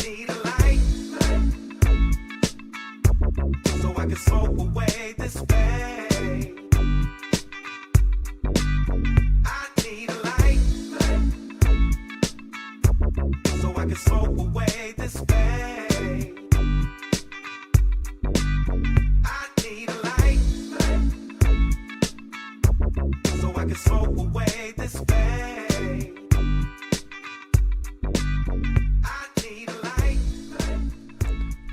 need a light so I can smoke away this pain. I need a light so I can smoke away this pain. I need a light so I can smoke away this pain.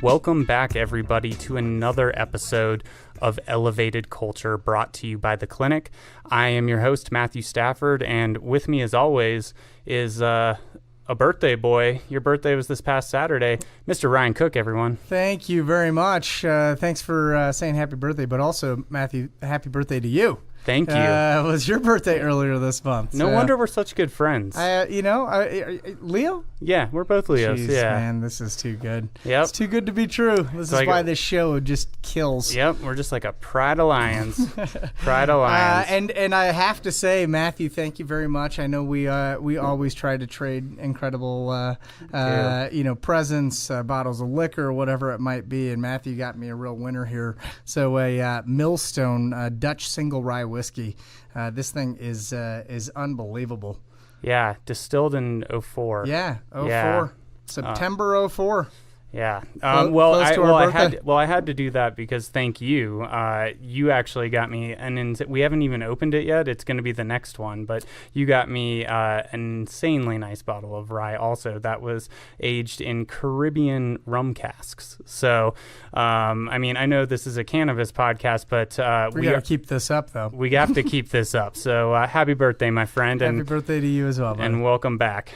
Welcome back, everybody, to another episode of Elevated Culture brought to you by The Clinic. I am your host, Matthew Stafford, and with me, as always, is a birthday boy. Your birthday was this past Saturday. Mr. Ryan Cook, everyone. Thank you very much. Thanks for saying happy birthday, but also, Matthew, happy birthday to you. Thank you. It was your birthday earlier this month. No wonder we're such good friends. Leo? Yeah, we're both Leos. Jeez, yeah, man, this is too good. Yep. It's too good to be true. This is why this show just kills. Yep, we're just like a pride of lions. Pride of lions. And I have to say, Matthew, thank you very much. I know we always try to trade incredible presents, bottles of liquor, whatever it might be, and Matthew got me a real winner here. So a Millstone Dutch single rye whiskey. This thing is unbelievable. Yeah, distilled in 04. Yeah, 04. Yeah. September 04. Yeah. I had to do that because thank you. You actually got me we haven't even opened it yet. It's going to be the next one, but you got me an insanely nice bottle of rye also that was aged in Caribbean rum casks. So, I know this is a cannabis podcast, but we got to keep this up though. We have to keep this up. So, happy birthday, my friend. Happy birthday to you as well, buddy. And welcome back.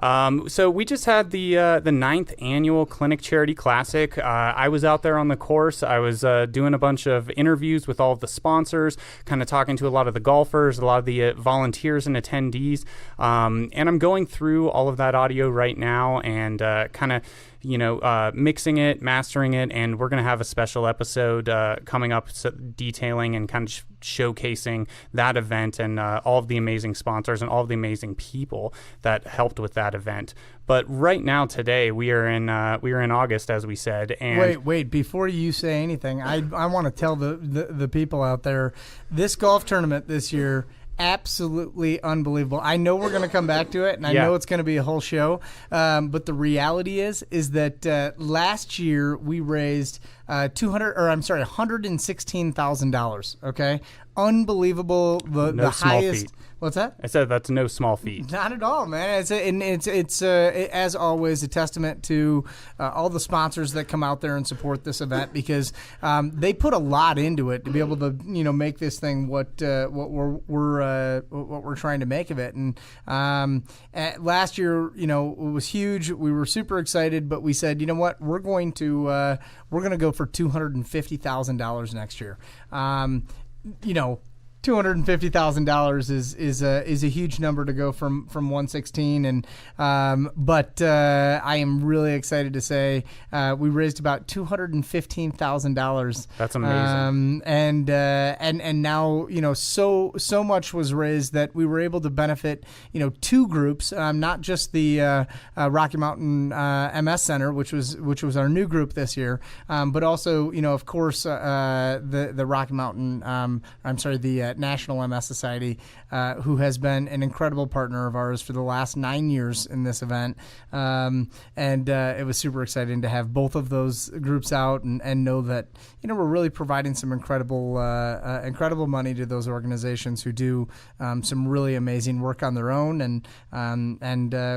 So we just had the 9th annual Clinic Charity Classic. I was out there on the course. I was doing a bunch of interviews with all of the sponsors, kind of talking to a lot of the golfers, a lot of the volunteers and attendees. And I'm going through all of that audio right now and kind of mixing it, mastering it, and we're going to have a special episode coming up detailing and kind of showcasing that event and all of the amazing sponsors and all of the amazing people that helped with that event. But right now, today, we are in August, as we said. And wait! Before you say anything, I want to tell the people out there, this golf tournament this year, absolutely unbelievable. I know we're going to come back to it, and I know it's going to be a whole show. But the reality is that last year we raised $116,000. Okay, unbelievable. The highest. What's that? I said that's no small feat. Not at all, man. It's as always a testament to all the sponsors that come out there and support this event because they put a lot into it to be able to make this thing what we're trying to make of it. And last year, it was huge. We were super excited, but we said, you know what, we're going to go for $250,000 next year. $250,000 is a huge number to go from 116, and but I am really excited to say we raised about $215,000. That's amazing. And now so much was raised that we were able to benefit two groups, not just the Rocky Mountain MS Center, which was our new group this year, but also of course the Rocky Mountain the National MS Society, who has been an incredible partner of ours for the last 9 years in this event. And it was super exciting to have both of those groups out and know that, we're really providing some incredible money to those organizations who do some really amazing work on their own, and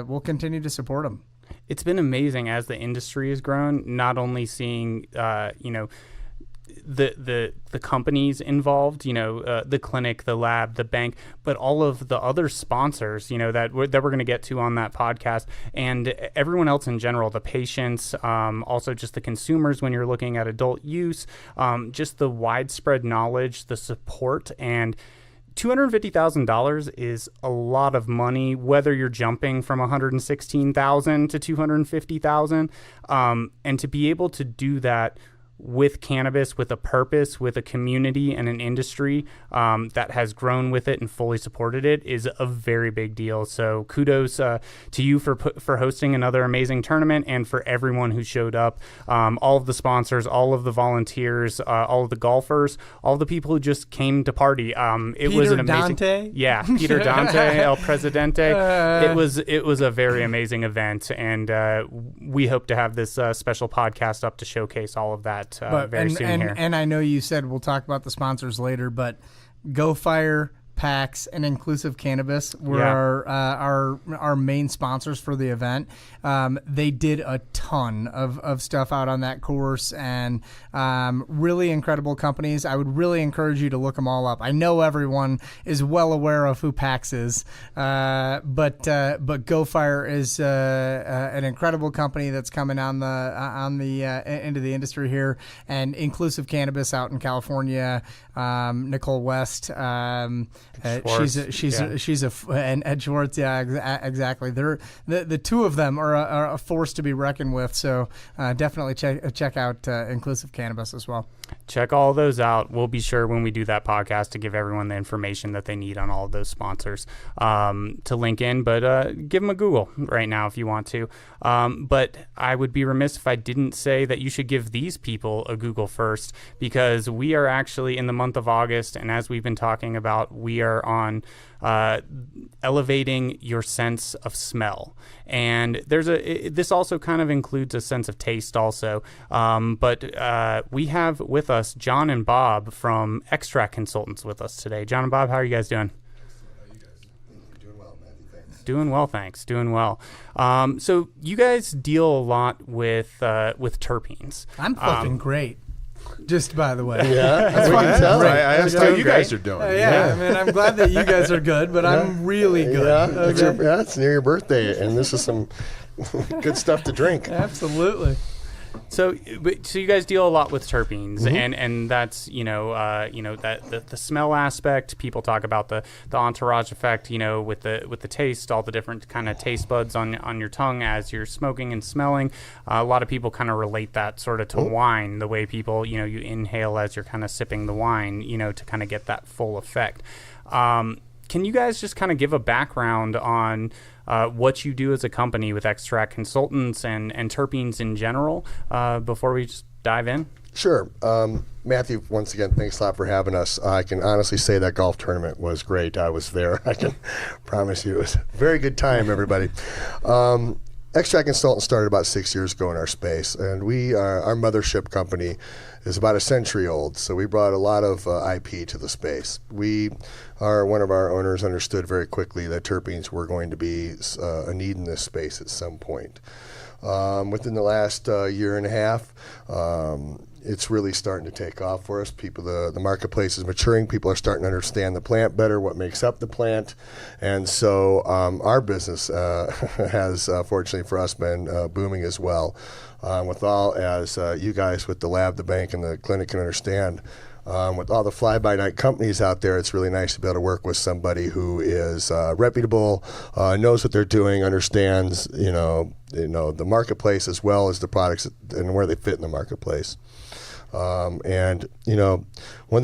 we'll continue to support them. It's been amazing as the industry has grown, not only seeing, the companies involved, the clinic, the lab, the bank, but all of the other sponsors, that we're going to get to on that podcast, and everyone else in general, the patients, also just the consumers when you're looking at adult use, just the widespread knowledge, the support, and $250,000 is a lot of money, whether you're jumping from $116,000 to $250,000, and to be able to do that with cannabis, with a purpose, with a community and an industry that has grown with it and fully supported it is a very big deal. So kudos to you for hosting another amazing tournament, and for everyone who showed up, all of the sponsors, all of the volunteers, all of the golfers, all the people who just came to party. It was an amazing, Dante? yeah, Peter Dante, El Presidente. It was a very amazing event, and we hope to have this special podcast up to showcase all of that very soon here. And I know you said we'll talk about the sponsors later, but Go Fire, PAX, and Inclusive Cannabis were our main sponsors for the event. They did a ton of stuff out on that course, and really incredible companies. I would really encourage you to look them all up. I know everyone is well aware of who PAX is, but Go Fire is an incredible company that's coming on the into the industry here, and Inclusive Cannabis out in California. Nicole West. She's and Ed Schwartz, exactly. They're the two of them are a force to be reckoned with. So definitely check out Inclusive Cannabis as well. Check all those out. We'll be sure when we do that podcast to give everyone the information that they need on all of those sponsors to link in. But give them a Google right now if you want to. But I would be remiss if I didn't say that you should give these people a Google first, because we are actually in the month of August, and as we've been talking about, we are on elevating your sense of smell. And this also kind of includes a sense of taste also. But we have with us John and Bob from Extract Consultants with us today. John and Bob, how are you guys doing? Doing well, Matthew. Thanks. Doing well, thanks. Doing well. So you guys deal a lot with terpenes. I'm fucking great. Just by the way. Yeah, that's what I tell. I asked how you guys are doing. I mean, I'm glad that you guys are good, but I'm really good. Yeah, it's near your birthday, and this is some good stuff to drink. Absolutely. So you guys deal a lot with terpenes, and that's that the smell aspect. People talk about the entourage effect, with the taste, all the different kind of taste buds on your tongue as you're smoking and smelling. A lot of people kind of relate that sort of to wine, the way people you inhale as you're kind of sipping the wine, to kind of get that full effect. Can you guys just kind of give a background on what you do as a company with Extract Consultants and terpenes in general before we just dive in? Sure. Matthew, once again, thanks a lot for having us. I can honestly say that golf tournament was great. I was there. I can promise you it was a very good time, everybody. Extract Consultants started about 6 years ago in our space, and our mothership company is about a century old, so we brought a lot of IP to the space. One of our owners understood very quickly that terpenes were going to be a need in this space at some point. Within the last year and a half, it's really starting to take off for us. The marketplace is maturing. People are starting to understand the plant better, what makes up the plant. And so our business has, fortunately for us, been booming as well. As you guys with the lab, the bank, and the clinic can understand, with all the fly-by-night companies out there, it's really nice to be able to work with somebody who is reputable, knows what they're doing, understands, the marketplace as well as the products and where they fit in the marketplace. One thing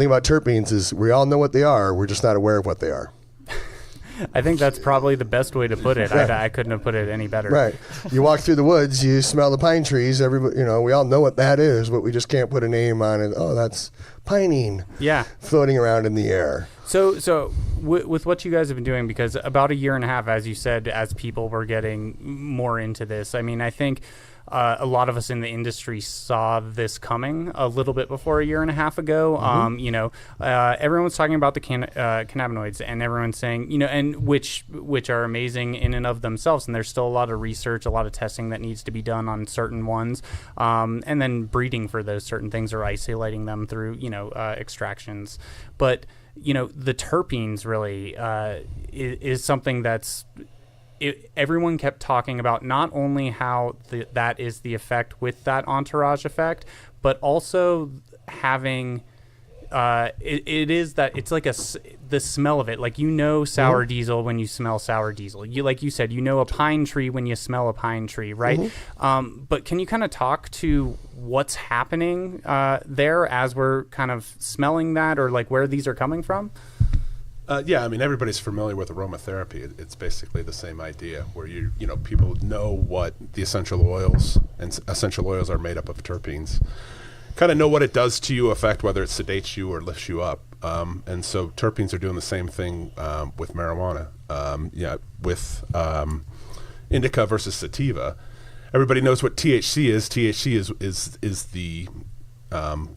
about terpenes is we all know what they are. We're just not aware of what they are. I think that's probably the best way to put it. Right. I couldn't have put it any better. Right. You walk through the woods, you smell the pine trees. Everybody, we all know what that is, but we just can't put a name on it. Oh, that's pinene. Yeah. Floating around in the air. So with what you guys have been doing, because about a year and a half, as you said, as people were getting more into this, I mean, I think a lot of us in the industry saw this coming a little bit before a year and a half ago. Everyone's talking about the cannabinoids, and everyone's saying, and which are amazing in and of themselves. And there's still a lot of research, a lot of testing that needs to be done on certain ones, and then breeding for those certain things or isolating them through, extractions. But the terpenes really is something that's. Everyone kept talking about not only how that is the effect with that entourage effect, but also having it is that it's like the smell of it. Like, sour diesel when you smell sour diesel. Like you said, a pine tree when you smell a pine tree, right? But can you kind of talk to what's happening there as we're kind of smelling that, or like where these are coming from? Yeah, I mean, everybody's familiar with aromatherapy. It's basically the same idea where people know what the essential oils, and essential oils are made up of terpenes, kind of know what it does to you, affect whether it sedates you or lifts you up. And so terpenes are doing the same thing with marijuana. With indica versus sativa. Everybody knows what THC is. THC is the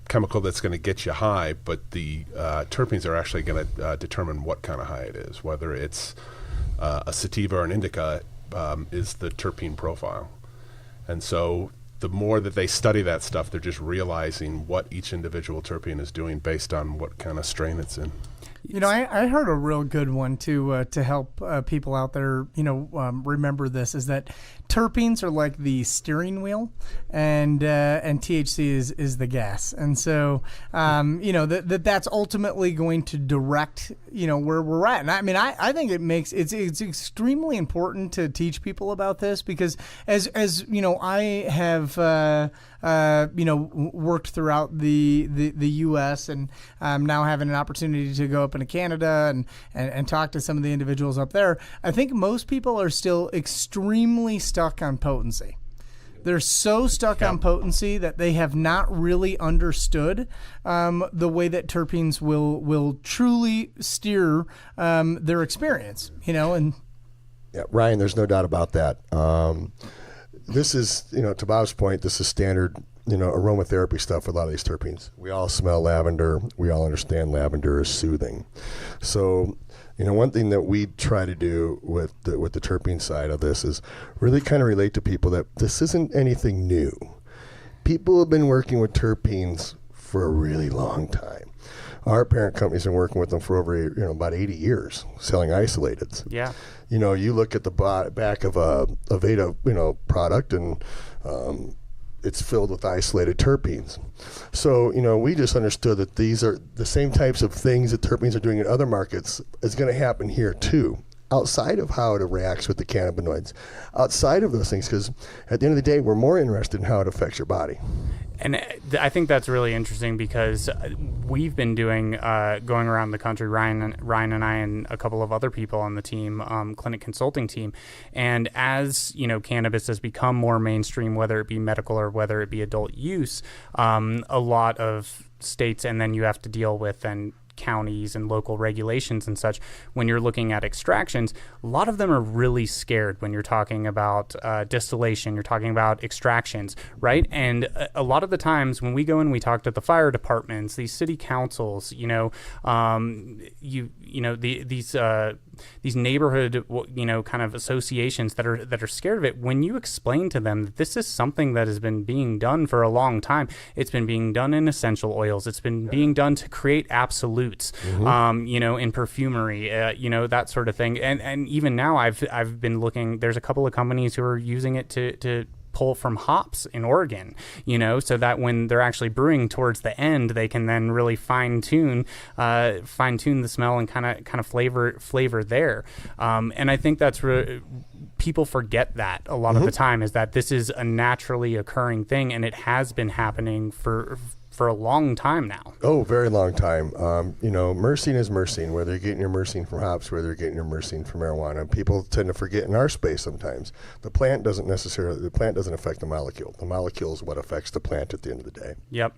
chemical that's going to get you high, but the terpenes are actually going to determine what kind of high it is. Whether it's a sativa or an indica is the terpene profile. And so the more that they study that stuff, they're just realizing what each individual terpene is doing based on what kind of strain it's in. I heard a real good one to help people out there, remember this, is that terpenes are like the steering wheel, and THC is the gas, and so that's ultimately going to direct where we're at. And I mean, I think it's extremely important to teach people about this, because as I have worked throughout the U.S. and now having an opportunity to go up into Canada and talk to some of the individuals up there. I think most people are still extremely stuck on potency. They're so stuck on potency that they have not really understood the way that terpenes will truly steer their experience. And yeah, Ryan, there's no doubt about that. This is, to Bob's point, this is standard, aromatherapy stuff for a lot of these terpenes. We all smell lavender. We all understand lavender is soothing. So, one thing that we try to do with the terpene side of this is really kind of relate to people that this isn't anything new. People have been working with terpenes for a really long time. Our parent company's been working with them for over, about 80 years, selling isolateds. Yeah. You look at the back of a Veda, product, and it's filled with isolated terpenes. So, we just understood that these are the same types of things that terpenes are doing in other markets is going to happen here too, outside of how it reacts with the cannabinoids, outside of those things, because at the end of the day, we're more interested in how it affects your body. And I think that's really interesting, because we've been doing going around the country, Ryan and I and a couple of other people on the team, clinic consulting team. And as cannabis has become more mainstream, whether it be medical or whether it be adult use, a lot of states, and then you have to deal with counties and local regulations and such. When you're looking at extractions, a lot of them are really scared when you're talking about distillation, you're talking about extractions, right? And a lot of the times when we go and we talk to the fire departments, these city councils, these neighborhood, kind of associations that are scared of it, when you explain to them that this is something that has been being done for a long time, it's been being done in essential oils, it's been being done to create absolutes, in perfumery, that sort of thing. And even now I've been looking, there's a couple of companies who are using it to pull from hops in Oregon, so that when they're actually brewing towards the end, they can then really fine tune the smell and kind of flavor there. And I think that's people forget that a lot of the time, is that this is a naturally occurring thing, and it has been happening for a long time now. Oh, very long time. Myrcene is myrcene, whether you're getting your myrcene from hops, whether you're getting your myrcene from marijuana. People tend to forget in our space sometimes. The plant doesn't affect the molecule. The molecule is what affects the plant at the end of the day. Yep.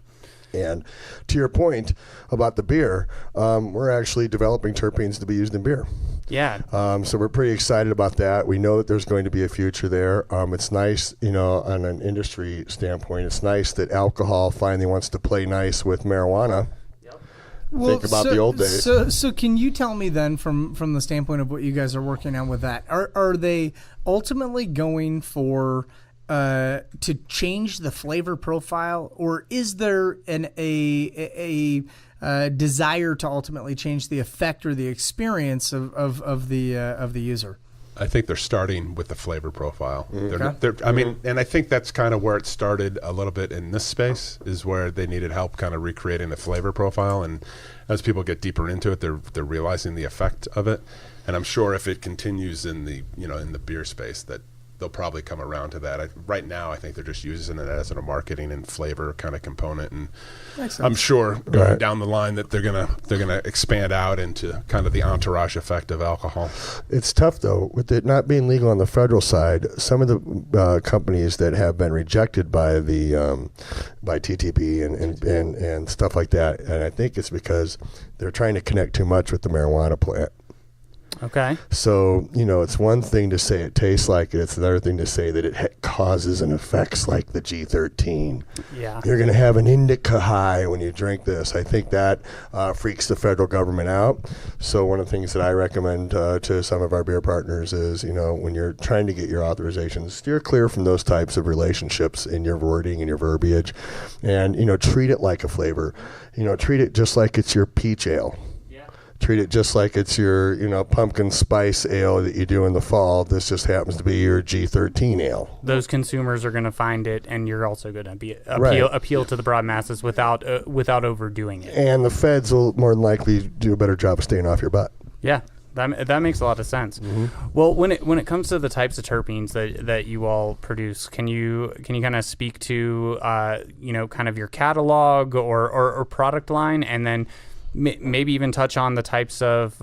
And to your point about the beer, we're actually developing terpenes to be used in beer. Yeah. So we're pretty excited about that. We know that there's going to be a future there. It's nice, on an industry standpoint, it's nice that alcohol finally wants to play nice with marijuana. Think about the old days. So can you tell me then, from the standpoint of what you guys are working on with that, are they ultimately going for to change the flavor profile, or is there a desire to ultimately change the effect or the experience of the user? I think they're starting with the flavor profile. Okay. I mean, and I think that's kind of where it started a little bit in this space, is where they needed help kind of recreating the flavor profile. And as people get deeper into it, they're realizing the effect of it. And I'm sure if it continues in the in the beer space, that they'll probably come around to that. Right now, I think they're just using it as a marketing and flavor kind of component, and I'm sure going down the line that they're gonna expand out into kind of the entourage effect of alcohol. It's tough though, with it not being legal on the federal side. Some of the companies that have been rejected by the by TTP and stuff like that, and I think it's because they're trying to connect too much with the marijuana plant. Okay. So, it's one thing to say it tastes like it. It's another thing to say that it causes and effects like the G13. Yeah. You're going to have an indica high when you drink this. I think that freaks the federal government out. So one of the things that I recommend to some of our beer partners is, when you're trying to get your authorizations, steer clear from those types of relationships in your wording and your verbiage. And, treat it like a flavor. Treat it just like it's your peach ale. Treat it just like it's your, pumpkin spice ale that you do in the fall. This just happens to be your G13 ale. Those consumers are going to find it, and you're also going to appeal to the broad masses without overdoing it. And the feds will more than likely do a better job of staying off your butt. Yeah, that makes a lot of sense. Mm-hmm. Well, when it comes to the types of terpenes that you all produce, can you kind of speak to kind of your catalog or product line, and then maybe even touch on the types of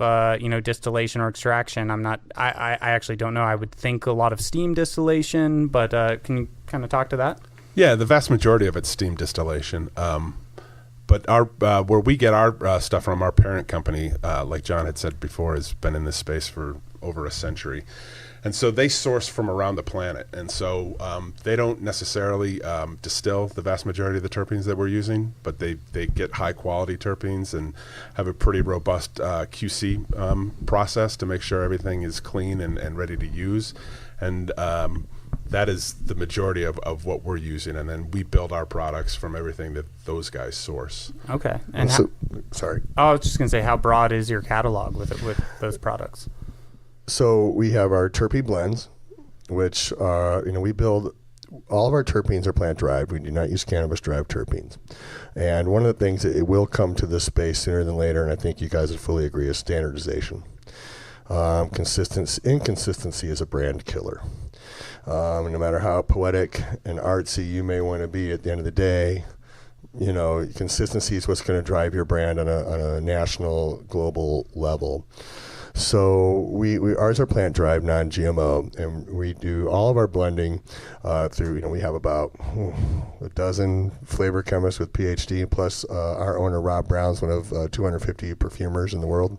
distillation or extraction? I actually don't know. I would think a lot of steam distillation, but can you kind of talk to that? Yeah, the vast majority of it's steam distillation. But our where we get our stuff from, our parent company, like John had said before, has been in this space for over a century. And so they source from around the planet. And so they don't necessarily distill the vast majority of the terpenes that we're using, but they get high quality terpenes and have a pretty robust QC process to make sure everything is clean and ready to use. And that is the majority of what we're using. And then we build our products from everything that those guys source. Okay. And sorry. I was just going to say, how broad is your catalog with those products? So we have our terpene blends, which are, we build, all of our terpenes are plant derived. We do not use cannabis derived terpenes. And one of the things that it will come to this space sooner than later, and I think you guys would fully agree, is standardization. Inconsistency is a brand killer. No matter how poetic and artsy you may want to be, at the end of the day, consistency is what's going to drive your brand on a national, global level. So ours are plant derived, non-GMO, and we do all of our blending through. We have about a dozen flavor chemists with PhD, plus our owner Rob Brown's one of 250 perfumers in the world,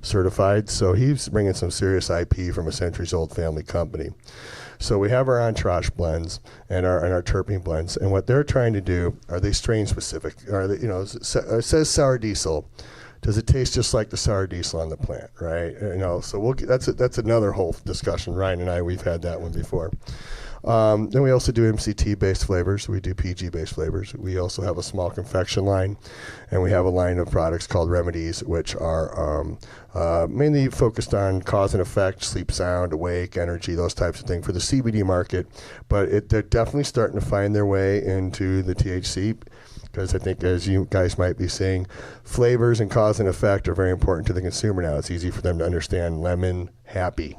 certified. So he's bringing some serious IP from a centuries-old family company. So we have our entourage blends and our terpene blends, and what they're trying to do, are they strain specific? Are they, it says sour diesel. Does it taste just like the sour diesel on the plant, right? So that's another whole discussion. Ryan and I, we've had that one before. Then we also do MCT-based flavors. We do PG-based flavors. We also have a small confection line, and we have a line of products called Remedies, which are mainly focused on cause and effect, sleep, sound, awake, energy, those types of things for the CBD market. But they're definitely starting to find their way into the THC, because I think, as you guys might be saying, flavors and cause and effect are very important to the consumer now. It's easy for them to understand lemon happy.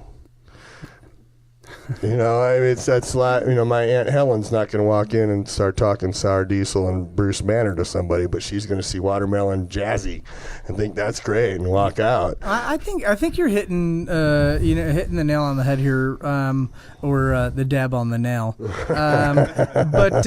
That's like, my Aunt Helen's not going to walk in and start talking sour diesel and Bruce Banner to somebody, but she's going to see watermelon jazzy and think that's great and walk out. I think you're hitting hitting the nail on the head here, or the dab on the nail, but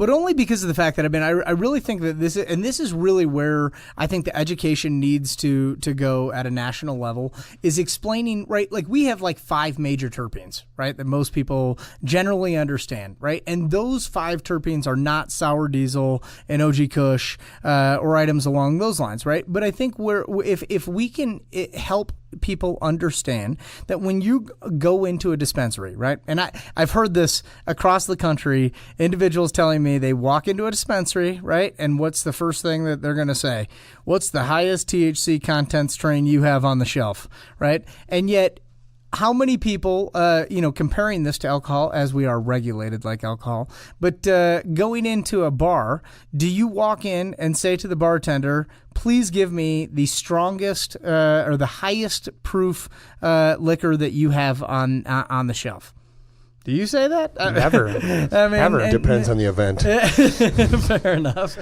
only because of the fact that I really think that this is really where I think the education needs to go at a national level, is explaining, right? Like, we have like 5 major terpenes, right, that most people generally understand, right? And those 5 terpenes are not sour diesel and OG Kush or items along those lines, right? But I think if we can help people understand that when you go into a dispensary, right? And I've heard this across the country, individuals telling me they walk into a dispensary, right? And what's the first thing that they're going to say? What's the highest THC content strain you have on the shelf, right? And yet, how many people, comparing this to alcohol, as we are regulated like alcohol, but going into a bar, do you walk in and say to the bartender, please give me the strongest or the highest proof liquor that you have on the shelf? Do you say that? Never. I mean, Ever. Depends on the event. Fair enough.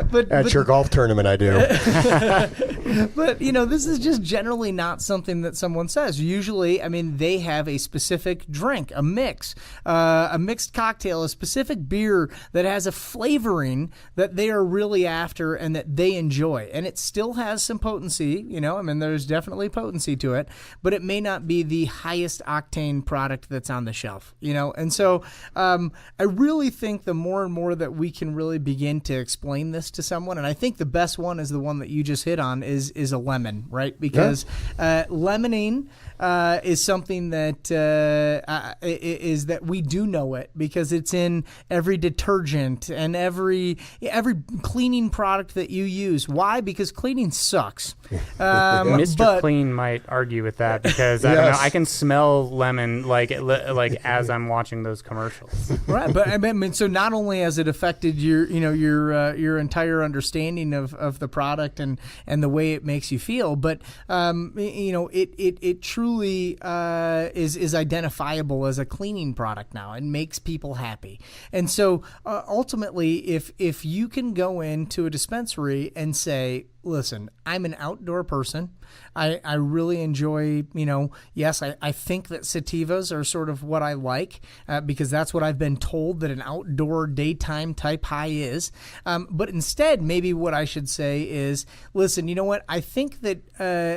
But Your golf tournament, I do. But, this is just generally not something that someone says. Usually, I mean, they have a specific drink, a mixed cocktail, a specific beer that has a flavoring that they are really after and that they enjoy. And it still has some potency, there's definitely potency to it, but it may not be the highest octane product that's on the shelf, And so I really think the more and more that we can really begin to explain this to someone, and I think the best one is the one that you just hit on, is a lemon, right? Because limonene is something that is that we do know it because it's in every detergent and every cleaning product that you use. Why? Because cleaning sucks. Mr. Clean might argue with that because I don't know. I can smell lemon like as I'm watching those commercials. Right, but I mean, so not only has it affected your entire understanding of the product and the way it makes you feel, but it truly is identifiable as a cleaning product now and makes people happy. And so ultimately, if you can go into a dispensary and say, listen, I'm an outdoor person. I really enjoy, yes, I think that sativas are sort of what I like because that's what I've been told that an outdoor daytime type high is. But instead, maybe what I should say is, listen, you know what? I think that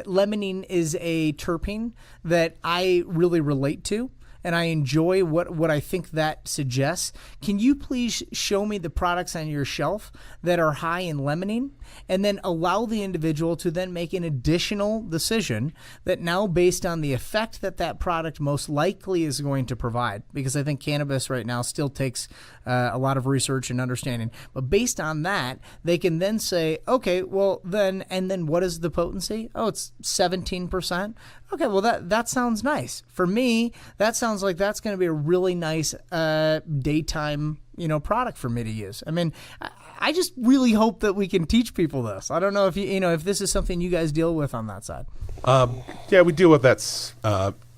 limonene is a terpene that I really relate to. And I enjoy what I think that suggests. Can you please show me the products on your shelf that are high in limonene, and then allow the individual to then make an additional decision that now based on the effect that product most likely is going to provide, because I think cannabis right now still takes a lot of research and understanding. But based on that, they can then say, okay, well then what is the potency? Oh, it's 17%. Okay, well that sounds nice. For me, that sounds like that's going to be a really nice daytime, product for me to use. I mean, I just really hope that we can teach people this. I don't know if if this is something you guys deal with on that side. Yeah, we deal with that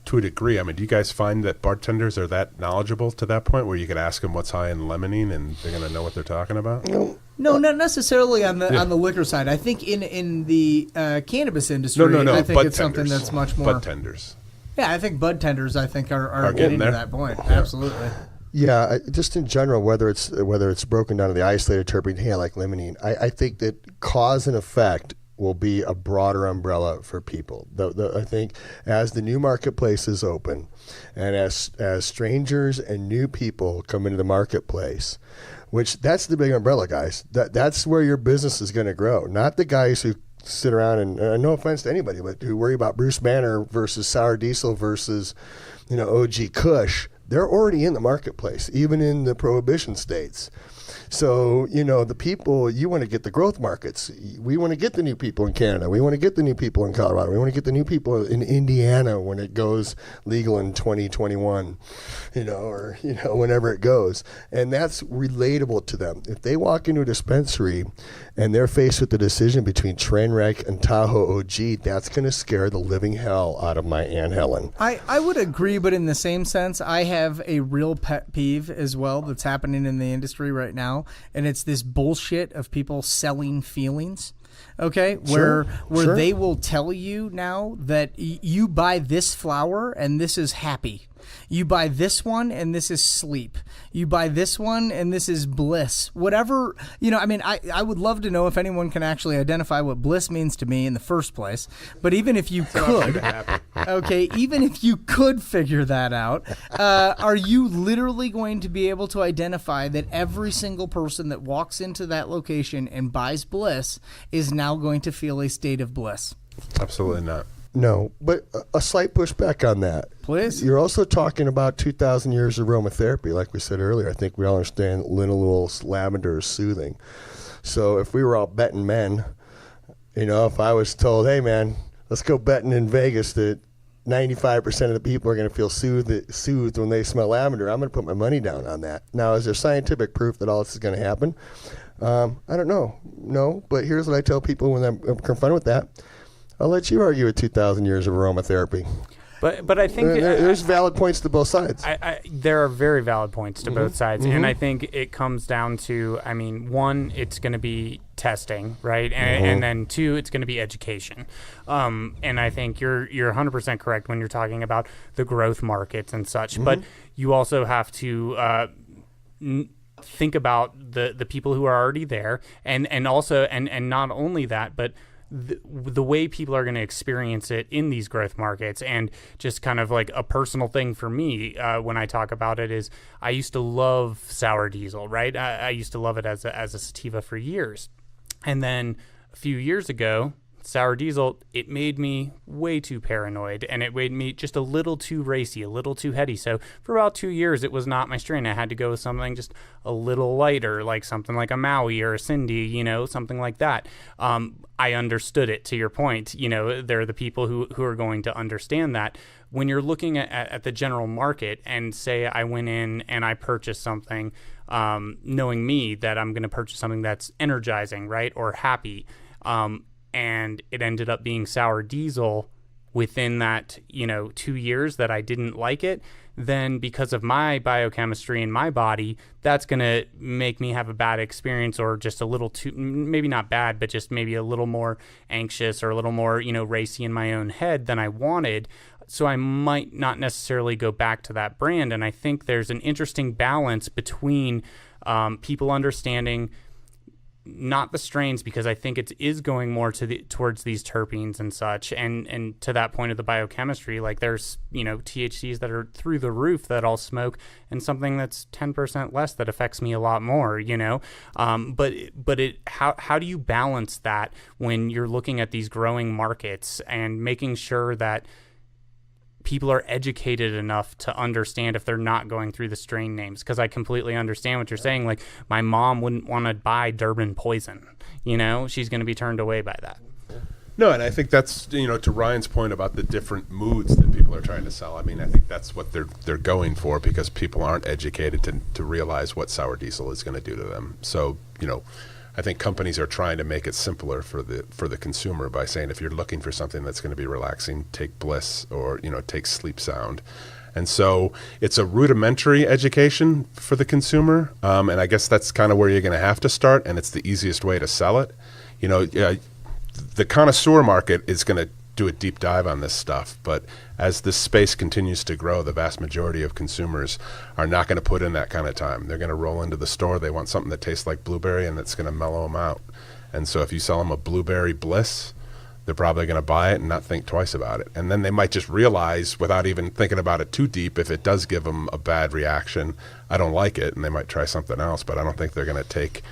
to a degree. I mean, do you guys find that bartenders are that knowledgeable to that point where you could ask them what's high in limonene and they're going to know what they're talking about? No, not necessarily on the liquor side. I think in the cannabis industry, No. I think bud it's tenders. something that's much more. Bud tenders. Yeah, I think bud tenders, are getting getting to there. that point. Yeah. Absolutely. Yeah, just in general, whether it's broken down to the isolated terpene, like limonene, I think that cause and effect will be a broader umbrella for people. I think as the new marketplaces open, and as strangers and new people come into the marketplace, which that's the big umbrella, guys. That's where your business is going to grow. Not the guys who sit around and no offense to anybody, but who worry about Bruce Banner versus Sour Diesel versus OG Kush. They're already in the marketplace, even in the prohibition states. So, the people, you want to get the growth markets. We want to get the new people in Canada. We want to get the new people in Colorado. We want to get the new people in Indiana when it goes legal in 2021, or whenever it goes. And that's relatable to them. If they walk into a dispensary and they're faced with the decision between Trainwreck and Tahoe OG, that's going to scare the living hell out of my Aunt Helen. I would agree, but in the same sense, I have a real pet peeve as well that's happening in the industry right now, and it's this bullshit of people selling feelings. Okay, where they will tell you now that you buy this flower and this is happy. You buy this one and this is sleep. You buy this one and this is bliss. Whatever, I would love to know if anyone can actually identify what bliss means to me in the first place. But even if you could, even if you could figure that out, are you literally going to be able to identify that every single person that walks into that location and buys bliss is now going to feel a state of bliss? Absolutely not. No, but a slight pushback on that. Please. You're also talking about 2,000 years of aromatherapy. Like we said earlier, I think we all understand linalool lavender is soothing. So if we were all betting men, if I was told, hey, man, let's go betting in Vegas that 95% of the people are going to feel soothed when they smell lavender. I'm going to put my money down on that. Now, is there scientific proof that all this is going to happen? I don't know. No, but here's what I tell people when I'm confronted with that. I'll let you argue with 2,000 years of aromatherapy. But I think there's valid points to both sides. There are very valid points to both sides, Mm-hmm. and I think it comes down to, I mean, one, it's going to be testing, right, and then two, it's going to be education. And I think you're 100% correct when you're talking about the growth markets and such, but you also have to think about the people who are already there, and also and not only that, but the way people are going to experience it in these growth markets. And just kind of like a personal thing for me when I talk about it is I used to love sour diesel, right? I used to love it as a sativa for years. And then a few years ago, sour diesel, it made me way too paranoid, and it made me just a little too racy, a little too heady. So for about 2 years, it was not my strain. I had to go with something just a little lighter, like something like a Maui or a Cindy, something like that. I understood it, to your point. There are the people who are going to understand that. When you're looking at the general market, and say I went in and I purchased something, knowing me that I'm going to purchase something that's energizing, right, or happy, and it ended up being sour diesel within that, 2 years that I didn't like it, then because of my biochemistry in my body, that's going to make me have a bad experience, or just a little too, maybe not bad, but just maybe a little more anxious or a little more, racy in my own head than I wanted. So I might not necessarily go back to that brand. And I think there's an interesting balance between people understanding not the strains, because I think it is going more towards these terpenes and such, and to that point of the biochemistry, like there's THCs that are through the roof that I'll smoke, and something that's 10% less that affects me a lot more, but how do you balance that when you're looking at these growing markets and making sure that people are educated enough to understand if they're not going through the strain names? Because I completely understand what you're saying. Like, my mom wouldn't want to buy Durban Poison. She's going to be turned away by that. No, and I think that's, to Ryan's point about the different moods that people are trying to sell. I mean, I think that's what they're going for, because people aren't educated to realize what sour diesel is going to do to them. So, I think companies are trying to make it simpler for the consumer by saying, if you're looking for something that's going to be relaxing, take Bliss, or take Sleep Sound. And so it's a rudimentary education for the consumer, and I guess that's kind of where you're going to have to start, and it's the easiest way to sell it. The connoisseur market is going to do a deep dive on this stuff, but as this space continues to grow, the vast majority of consumers are not going to put in that kind of time. They're going to roll into the store. They want something that tastes like blueberry, and that's going to mellow them out. And so if you sell them a blueberry Bliss, they're probably going to buy it and not think twice about it. And then they might just realize, without even thinking about it too deep, if it does give them a bad reaction, I don't like it, and they might try something else. But I don't think they're going to take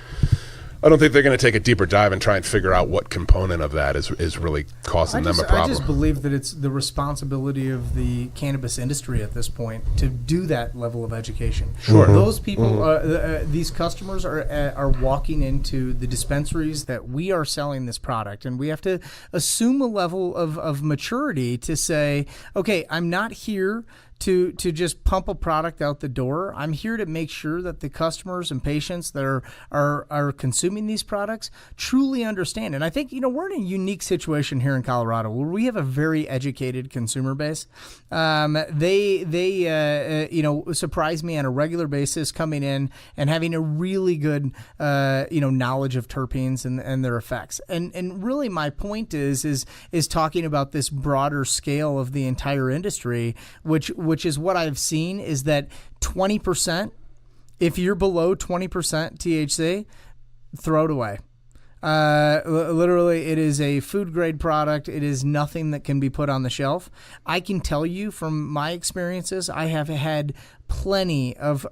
a deeper dive and try and figure out what component of that is really causing them a problem. I just believe that it's the responsibility of the cannabis industry at this point to do that level of education. Sure. Those people, these customers are walking into the dispensaries that we are selling this product, and we have to assume a level of maturity to say, okay, I'm not here to just pump a product out the door. I'm here to make sure that the customers and patients that are consuming these products truly understand. And I think, we're in a unique situation here in Colorado where we have a very educated consumer base. They surprise me on a regular basis, coming in and having a really good, knowledge of terpenes and their effects. And really my point is talking about this broader scale of the entire industry, which is what I've seen, is that 20%, if you're below 20% THC, throw it away. Literally, it is a food grade product. It is nothing that can be put on the shelf. I can tell you from my experiences, I have had plenty of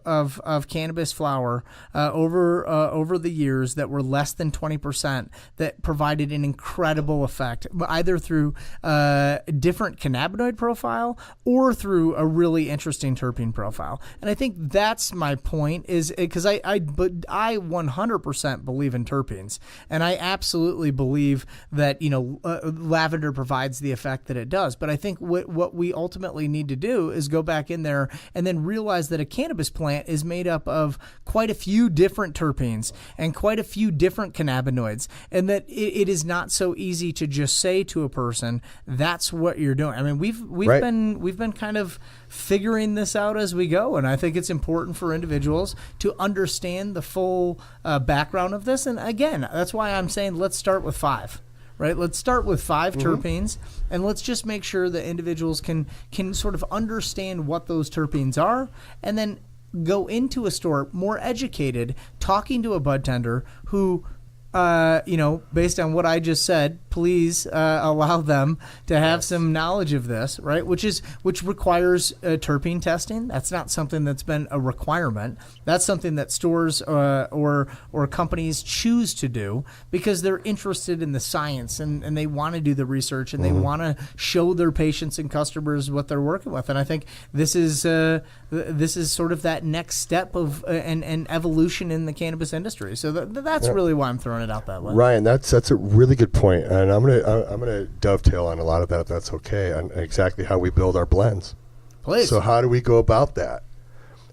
cannabis flower over the years that were less than 20% that provided an incredible effect, either through different cannabinoid profile or through a really interesting terpene profile. And I think that's my point, is because I 100% believe in terpenes, and I absolutely believe that lavender provides the effect that it does. But I think what we ultimately need to do is go back in there and then realize that a cannabis plant is made up of quite a few different terpenes and quite a few different cannabinoids, and that it is not so easy to just say to a person, that's what you're doing. I mean, we've been kind of figuring this out as we go, and I think it's important for individuals to understand the full background of this. And again, that's why I'm saying let's start with 5. Right, let's start with 5 terpenes, and let's just make sure that individuals can sort of understand what those terpenes are, and then go into a store more educated, talking to a bud tender who, based on what I just said, please allow them to have some knowledge of this, right? Which requires terpene testing. That's not something that's been a requirement. That's something that stores or companies choose to do because they're interested in the science and they want to do the research and they want to show their patients and customers what they're working with. And I think this is sort of that next step of an evolution in the cannabis industry. So that's really why I'm throwing it out that way. Ryan, that's a really good point. And I'm gonna dovetail on a lot of that, if that's okay, on exactly how we build our blends. Please. So how do we go about that?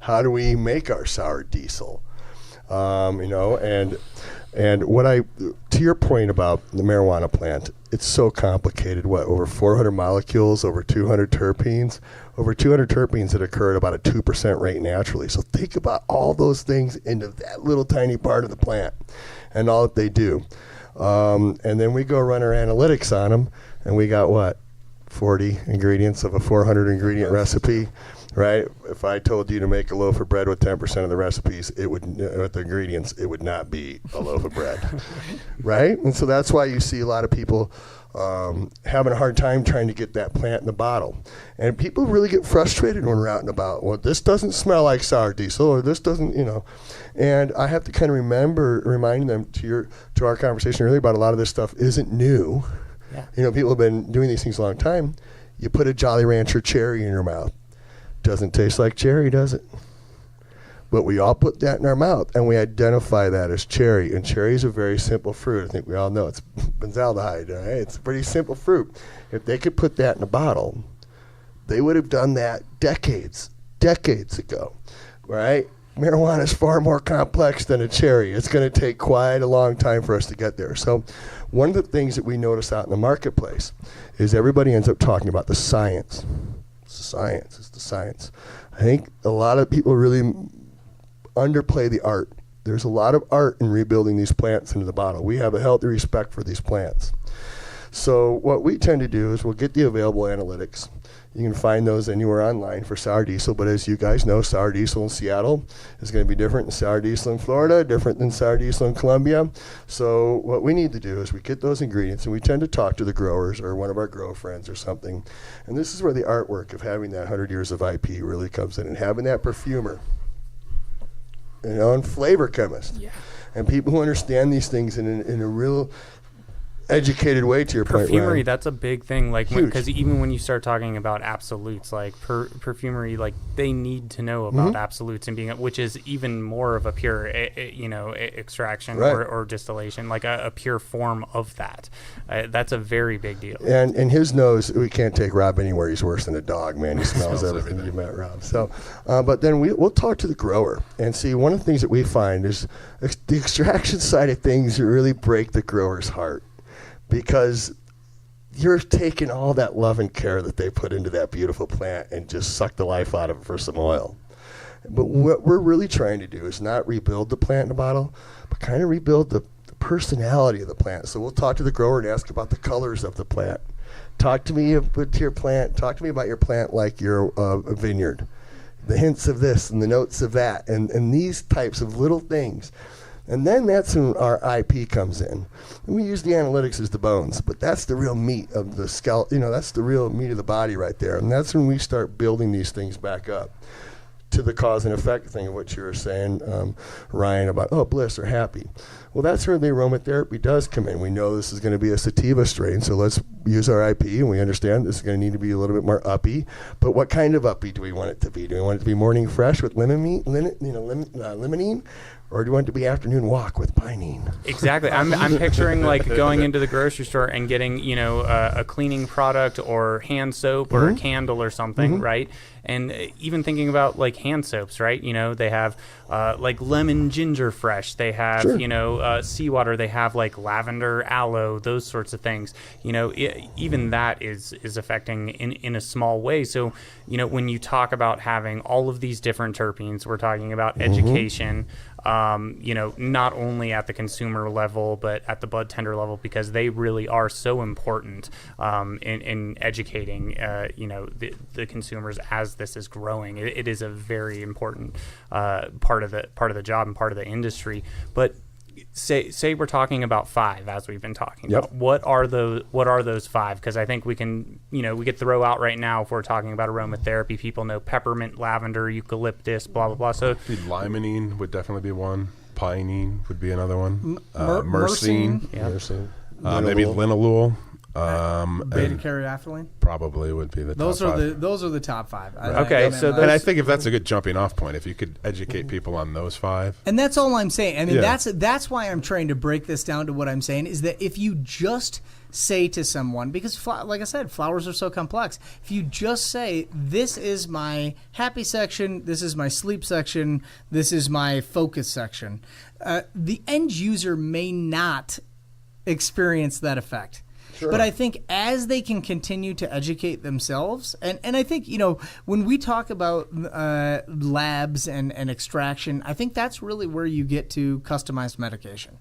How do we make our sour diesel? And what to your point about the marijuana plant, it's so complicated. Over 400 molecules, over 200 terpenes that occur at about a 2% rate naturally. So think about all those things into that little tiny part of the plant and all that they do. And then we go run our analytics on them, and we got 40 ingredients of a 400 ingredient recipe, right? If I told you to make a loaf of bread with 10% of the recipes, with the ingredients, it would not be a loaf of bread, right? And so that's why you see a lot of people having a hard time trying to get that plant in the bottle. And people really get frustrated when we're out and about. Well, this doesn't smell like sour diesel, or this doesn't, And I have to kind of remind them to our conversation earlier about a lot of this stuff isn't new. Yeah. People have been doing these things a long time. You put a Jolly Rancher cherry in your mouth. Doesn't taste like cherry, does it? But we all put that in our mouth, and we identify that as cherry. And cherry is a very simple fruit. I think we all know it's benzaldehyde, right? It's a pretty simple fruit. If they could put that in a bottle, they would have done that decades ago, right? Marijuana is far more complex than a cherry. It's going to take quite a long time for us to get there. So one of the things that we notice out in the marketplace is everybody ends up talking about the science. It's the science. I think a lot of people really underplay the art. There's a lot of art in rebuilding these plants into the bottle. We have a healthy respect for these plants. So what we tend to do is we'll get the available analytics. You can find those anywhere online for sour diesel, but as you guys know, sour diesel in Seattle is going to be different than sour diesel in Florida, different than sour diesel in Colombia. So what we need to do is we get those ingredients, and we tend to talk to the growers or one of our grow friends or something. And this is where the artwork of having that 100 years of IP really comes in, and having that perfumer, and flavor chemist, and people who understand these things in a real educated way, to your point, perfumery, Ryan. that's a big thing, like, because even when you start talking about absolutes, like perfumery, like they need to know about absolutes and being, which is even more of a pure extraction or distillation, like a pure form of that. That's a very big deal. And his nose, we can't take Rob anywhere. He's worse than a dog, man. He smells everything. You met Rob. So but then we'll talk to the grower and see. One of the things that we find is the extraction side of things really break the grower's heart, because you're taking all that love and care that they put into that beautiful plant and just suck the life out of it for some oil. But what we're really trying to do is not rebuild the plant in a bottle, but kind of rebuild the personality of the plant. So we'll talk to the grower and ask about the colors of the plant. Talk to me about your plant. Talk to me about your plant like you're a vineyard. The hints of this and the notes of that, and these types of little things. And then that's when our IP comes in. And we use the analytics as the bones, but that's the real meat of the skeleton. That's the real meat of the body right there. And that's when we start building these things back up. to the cause and effect thing of what you were saying, Ryan, about, bliss or happy. Well, that's where the aromatherapy does come in. We know this is going to be a sativa strain, so let's use our IP, and we understand this is going to need to be a little bit more uppy. But what kind of uppy do we want it to be? Do we want it to be morning fresh with limonene? Or do you want it to be afternoon walk with Piney? Exactly. I'm picturing like going into the grocery store and getting, a cleaning product or hand soap or a candle or something, right? And even thinking about like hand soaps, right? They have like lemon ginger fresh. They have, seawater. They have like lavender aloe, those sorts of things. Even that is affecting in a small way. So, when you talk about having all of these different terpenes, we're talking about education, not only at the consumer level, but at the bud tender level, because they really are so important in educating, the consumers as this is growing. It is a very important part of the job and part of the industry. But say we're talking about 5, as we've been talking about. What are those 5? Because I think we can, we could throw out right now, if we're talking about aromatherapy, people know peppermint, lavender, eucalyptus, blah blah blah. So limonene would definitely be one. Pinene would be another one. Myrcene. Myrcene. Maybe linalool. Beta caryophyllene. Probably would be the top 5. Those are the top 5. Okay, so and I think if that's a good jumping off point, if you could educate people on those 5. And that's all I'm saying. I mean, that's why I'm trying to break this down to what I'm saying is that if you just say to someone, because like I said, flowers are so complex. If you just say, this is my happy section, this is my sleep section, this is my focus section, the end user may not experience that effect. Sure. But I think as they can continue to educate themselves, and I think, when we talk about labs and extraction, I think that's really where you get to customized medication.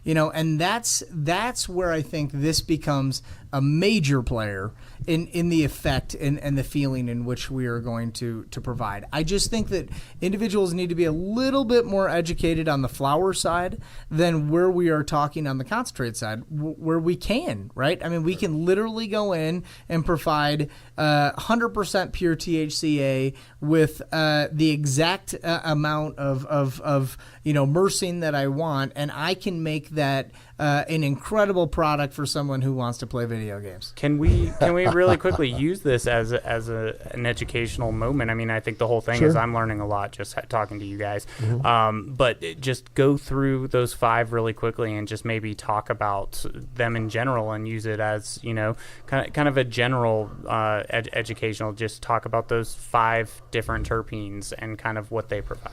And that's where I think this becomes a major player in the effect and the feeling in which we are going to provide. I just think that individuals need to be a little bit more educated on the flower side than where we are talking on the concentrate side, where we can, right? I mean, we can literally go in and provide 100% pure THCA with the exact amount of myrcene that I want, and I can make that an incredible product for someone who wants to play video games. Can we really quickly use this as an educational moment? I mean, I think the whole thing is I'm learning a lot just talking to you guys. But just go through those 5 really quickly and just maybe talk about them in general and use it as kind of a general educational. Just talk about those 5 different terpenes and kind of what they provide.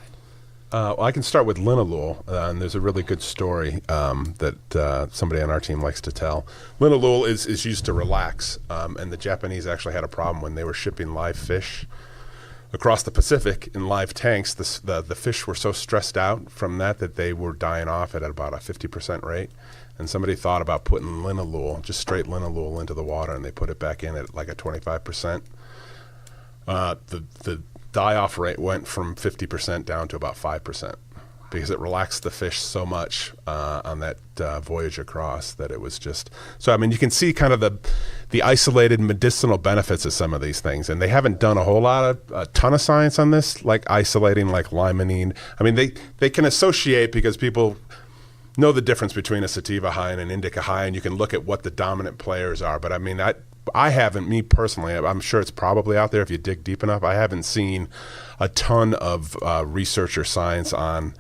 Well, I can start with linalool, and there's a really good story that somebody on our team likes to tell. Linalool is used to relax, and the Japanese actually had a problem when they were shipping live fish across the Pacific in live tanks. The fish were so stressed out from that they were dying off at about a 50% rate. And somebody thought about putting linalool, just straight linalool, into the water, and they put it back in at like a 25%. The die-off rate went from 50% down to about 5% because it relaxed the fish so much on that voyage across that it was just... So, I mean, you can see kind of the isolated medicinal benefits of some of these things, and they haven't done a ton of science on this, like isolating like limonene. I mean, they can associate because people know the difference between a sativa high and an indica high, and you can look at what the dominant players are. But, I mean, I haven't, me personally, I'm sure it's probably out there if you dig deep enough. I haven't seen a ton of research or science on,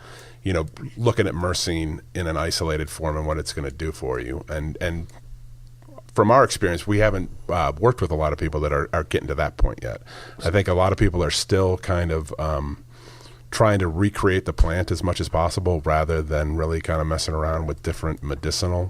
looking at myrcene in an isolated form and what it's going to do for you. And from our experience, we haven't worked with a lot of people that are getting to that point yet. I think a lot of people are still kind of trying to recreate the plant as much as possible rather than really kind of messing around with different medicinal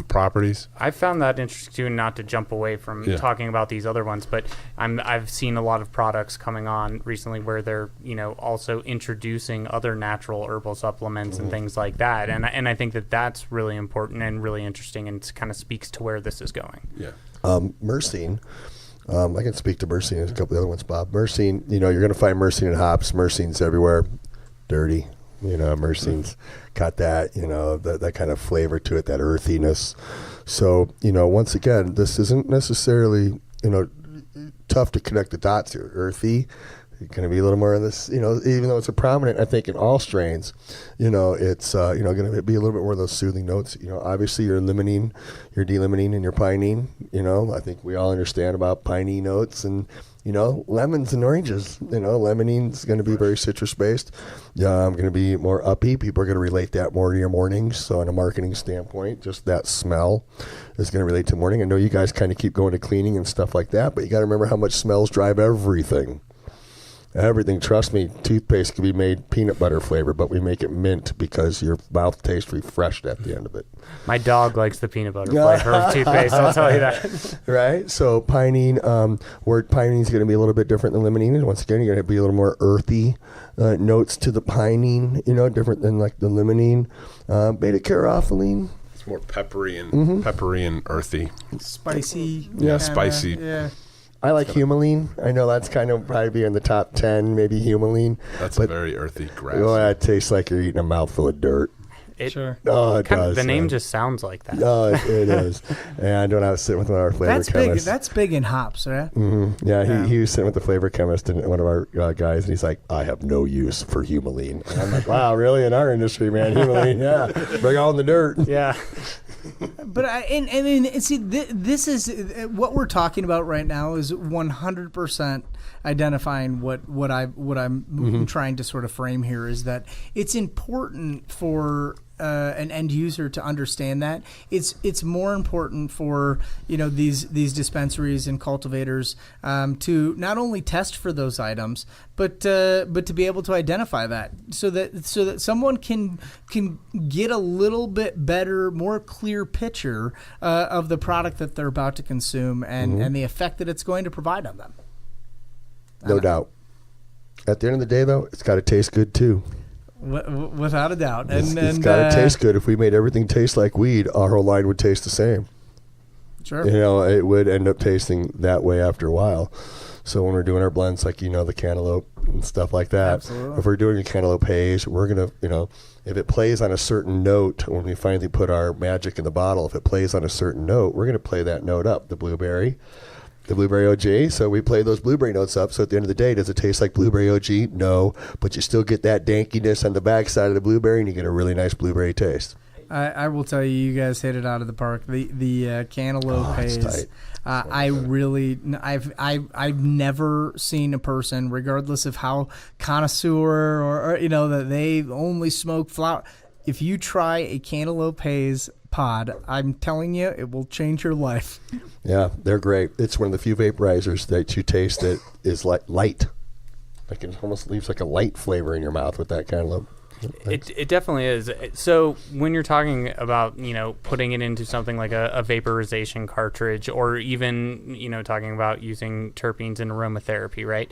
properties. I found that interesting too, not to jump away from talking about these other ones, but I've seen a lot of products coming on recently where they're also introducing other natural herbal supplements and things like that, and I think that's really important and really interesting and kind of speaks to where this is going. Yeah, Myrcene. I can speak to myrcene and a couple of other ones, Bob. Myrcene, you're going to find myrcene in hops. Myrcene's everywhere. Dirty. Myrcene's got that, that kind of flavor to it, that earthiness. So, once again, this isn't necessarily, tough to connect the dots here. Earthy, going to be a little more of this, even though it's a prominent, I think, in all strains, it's, going to be a little bit more of those soothing notes. Obviously your limonene, your D-limonene, and your pinene, I think we all understand about piney notes and, lemons and oranges. Lemonene's going to be very citrus-based. I'm going to be more uppy. People are going to relate that more to your mornings. So on a marketing standpoint, just that smell is going to relate to morning. I know you guys kind of keep going to cleaning and stuff like that, but you got to remember how much smells drive everything. Everything. Trust me, toothpaste can be made peanut butter flavor, but we make it mint because your mouth tastes refreshed at the end of it. My dog likes the peanut butter flavor of toothpaste, I'll tell you that. Right? So pinene, where pinene is going to be a little bit different than limonene. And once again, you're going to be a little more earthy notes to the pinene, different than like the limonene. Beta caryophyllene. It's more peppery and earthy. Spicy. Yeah, spicy. Yeah. I like humulene. I know that's kind of probably be in the top 10, maybe humulene. That's a very earthy grass. It tastes like you're eating a mouthful of dirt. Sure. Oh, it does. The name just sounds like that. Oh, it is. And when I was sitting with one of our flavor chemists. That's big in hops, right? Mm-hmm. Yeah, he was sitting with the flavor chemist and one of our guys, and he's like, I have no use for humulene. And I'm like, wow, really? In our industry, man, humulene, yeah. Bring on the dirt. Yeah. But this is what we're talking about right now is 100% identifying what I'm trying to sort of frame here is that it's important for an end user to understand that it's more important for these dispensaries and cultivators to not only test for those items but to be able to identify that so that someone can get a little bit better, more clear picture of the product that they're about to consume and the effect that it's going to provide on them. No doubt. At the end of the day, though, it's got to taste good too. Without a doubt. It's got to taste good. If we made everything taste like weed, our whole line would taste the same. Sure. It would end up tasting that way after a while. So when we're doing our blends, like, the cantaloupe and stuff like that, absolutely. If we're doing a cantaloupe haze, we're going to, if it plays on a certain note, when we finally put our magic in the bottle, if it plays on a certain note, we're going to play that note up, the blueberry OG. So we play those blueberry notes up. So at the end of the day, does it taste like blueberry OG? No. But you still get that dankiness on the backside of the blueberry, and you get a really nice blueberry taste. I will tell you guys hit it out of the park. The cantaloupe haze. I've never seen a person, regardless of how connoisseur or that they only smoke flower. If you try a cantaloupe haze pod, I'm telling you, it will change your life. Yeah, they're great. It's one of the few vaporizers that you taste that is light. Like it almost leaves like a light flavor in your mouth with that cantaloupe. It definitely is. So when you're talking about, putting it into something like a vaporization cartridge or even, talking about using terpenes in aromatherapy, right?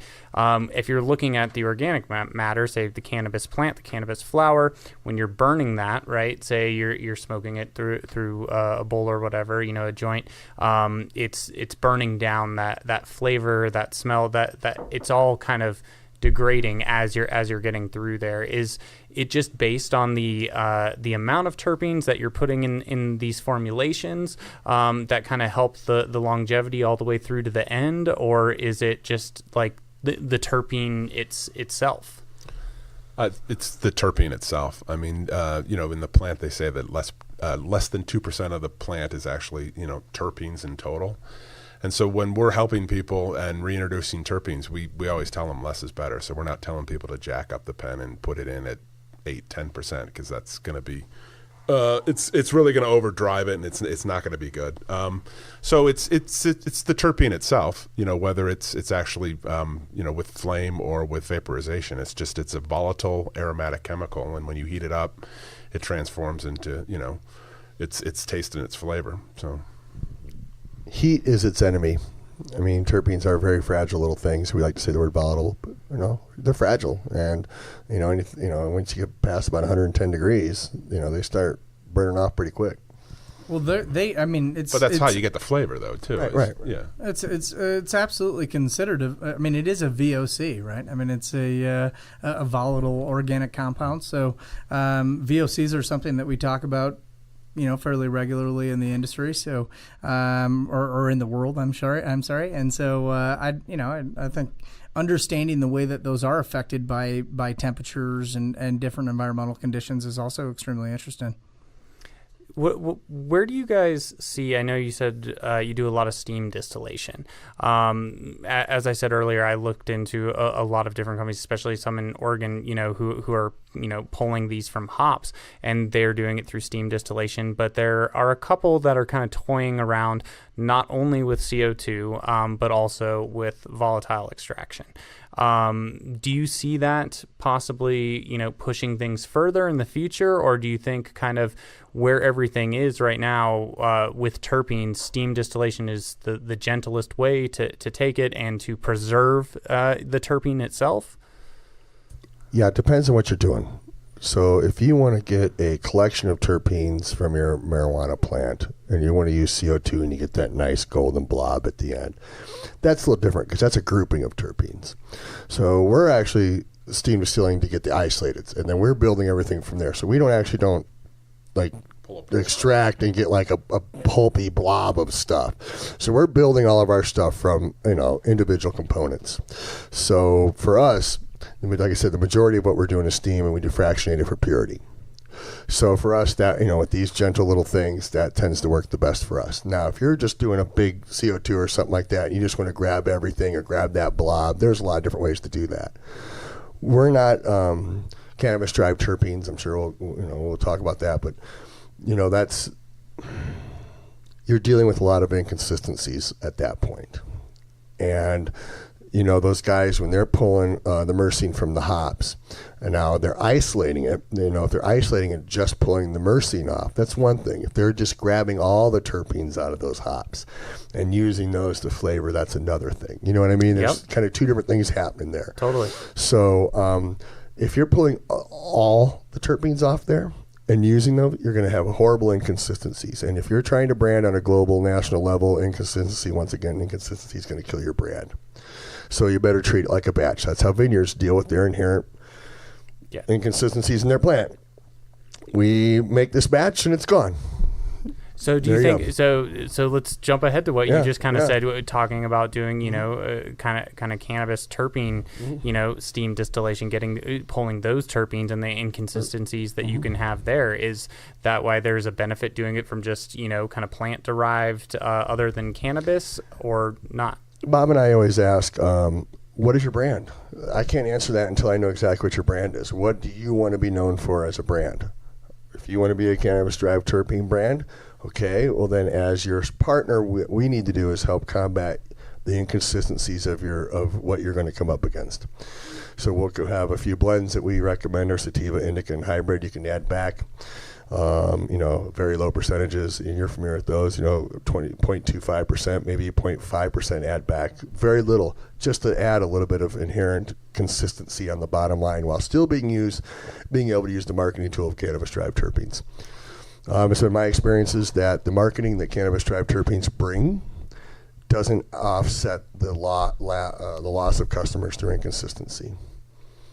If you're looking at the organic matter, say the cannabis plant, the cannabis flower, when you're burning that, right? Say you're smoking it through a bowl or whatever, a joint, it's burning down that flavor, that smell, that it's all kind of degrading as you're getting through there. Is it just based on the amount of terpenes that you're putting in these formulations that kind of help the longevity all the way through to the end, or is it just like the terpene itself? It's the terpene itself. I mean, in the plant they say that less than 2% of the plant is actually terpenes in total. And so when we're helping people and reintroducing terpenes, we always tell them less is better. So we're not telling people to jack up the pen and put it in at 8-10% because that's going to be it's really going to overdrive it, and it's not going to be good. So it's the terpene itself, whether it's actually with flame or with vaporization. It's a volatile aromatic chemical, and when you heat it up, it transforms into its taste and its flavor. So. Heat is its enemy. I mean, terpenes are very fragile little things. We like to say the word volatile, but they're fragile, and once you get past about 110 degrees, they start burning off pretty quick. Well, it's. But that's how you get the flavor, though, too. Right. Yeah. It's absolutely considered. It is a VOC, right? I mean, it's a volatile organic compound. So VOCs are something that we talk about fairly regularly in the industry. So, or in the world, I'm sorry. And so, I think understanding the way that those are affected by temperatures and different environmental conditions is also extremely interesting. Where do you guys see? I know you said you do a lot of steam distillation. As I said earlier, I looked into a lot of different companies, especially some in Oregon, who are pulling these from hops, and they're doing it through steam distillation. But there are a couple that are kind of toying around not only with CO2, but also with volatile extraction. Do you see that possibly, pushing things further in the future, or do you think kind of where everything is right now with terpenes, steam distillation is the gentlest way to take it and to preserve the terpene itself? Yeah, it depends on what you're doing. So if you want to get a collection of terpenes from your marijuana plant and you want to use CO2 and you get that nice golden blob at the end, that's a little different because that's a grouping of terpenes. So we're actually steam distilling to get the isolated, and then we're building everything from there. So we don't like extract and get like a pulpy blob of stuff. So we're building all of our stuff from individual components. So for us, like I said, the majority of what we're doing is steam, and we do fractionated for purity. So for us, that with these gentle little things, that tends to work the best for us. Now, if you're just doing a big CO2 or something like that, and you just want to grab everything or grab that blob, there's a lot of different ways to do that. We're not cannabis-derived terpenes. I'm sure we'll talk about that, but that's you're dealing with a lot of inconsistencies at that point, and those guys, when they're pulling the myrcene from the hops, and now they're isolating it, if they're isolating it, just pulling the myrcene off, that's one thing. If they're just grabbing all the terpenes out of those hops and using those to flavor, that's another thing. You know what I mean? There's kind of two different things happening there. Totally. So if you're pulling all the terpenes off there and using them, you're going to have horrible inconsistencies. And if you're trying to brand on a global, national level, inconsistency is going to kill your brand. So you better treat it like a batch. That's how vineyards deal with their inherent inconsistencies in their plant. We make this batch and it's gone. So do you think so let's jump ahead to what you just kind of said, talking about doing, kind of cannabis terpene, steam distillation, pulling those terpenes and the inconsistencies that you can have there. Is that why there's a benefit doing it from just, kind of plant derived other than cannabis, or not? Bob and I always ask, what is your brand? I can't answer that until I know exactly what your brand is. What do you want to be known for as a brand? If you want to be a cannabis-derived terpene brand, okay, well then as your partner, what we need to do is help combat the inconsistencies of what you're going to come up against. So we'll have a few blends that we recommend, or sativa, indica, and hybrid. You can add back, very low percentages, and you're familiar with those, 0.25%, maybe 0.5% add back. Very little, just to add a little bit of inherent consistency on the bottom line while still being able to use the marketing tool of cannabis-derived terpenes. It's been my experience is that the marketing that cannabis-derived terpenes bring doesn't offset the loss of customers through inconsistency.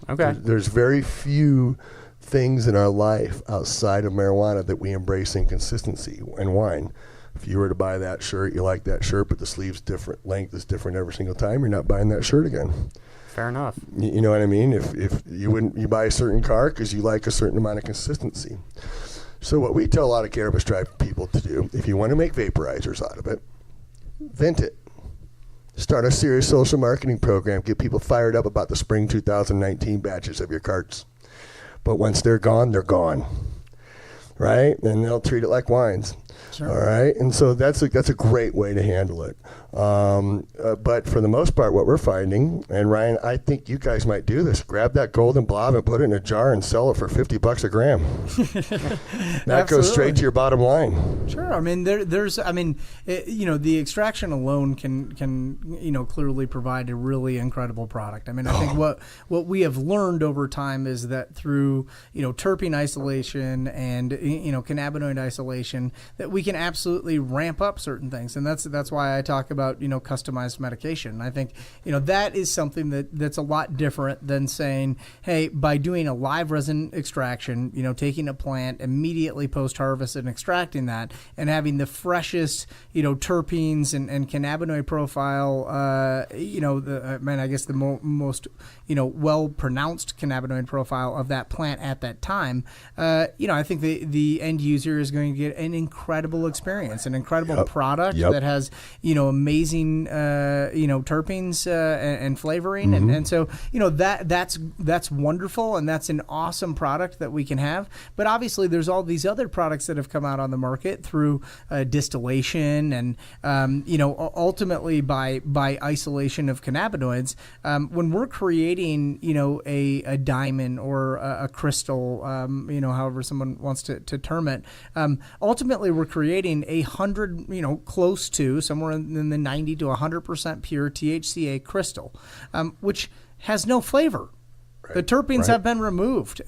Okay. There's very few things in our life outside of marijuana that we embrace inconsistency. And wine. If you were to buy that shirt, you like that shirt, but the sleeve's different, length is different every single time, you're not buying that shirt again. Fair enough. You know what I mean? If you buy a certain car because you like a certain amount of consistency. So what we tell a lot of cannabis-derived people to do, if you want to make vaporizers out of it, vent it. Start a serious social marketing program. Get people fired up about the spring 2019 batches of your carts. But once they're gone, right? And they'll treat it like wines. Sure. All right, and so that's a great way to handle it. But for the most part, what we're finding, and Ryan, I think you guys might do this: grab that golden blob and put it in a jar and sell it for $50 a gram. That goes straight to your bottom line. Sure. I mean, the extraction alone can clearly provide a really incredible product. I mean, I think what we have learned over time is that through terpene isolation and cannabinoid isolation, that we can absolutely ramp up certain things, and that's why I talk about customized medication. I think that is something that's a lot different than saying, hey, by doing a live resin extraction, taking a plant immediately post harvest and extracting that, and having the freshest terpenes and cannabinoid profile, I guess the most well pronounced cannabinoid profile of that plant at that time. I think the end user is going to get an incredible experience, an incredible product that has amazing terpenes and flavoring, and so that's wonderful, and that's an awesome product that we can have. But obviously, there's all these other products that have come out on the market through distillation and ultimately by isolation of cannabinoids. When we're creating a diamond or a crystal, however someone wants to term it, ultimately we're creating 100, close to somewhere in the 90 to 100% pure THCA crystal, which has no flavor. Right. The terpenes have been removed.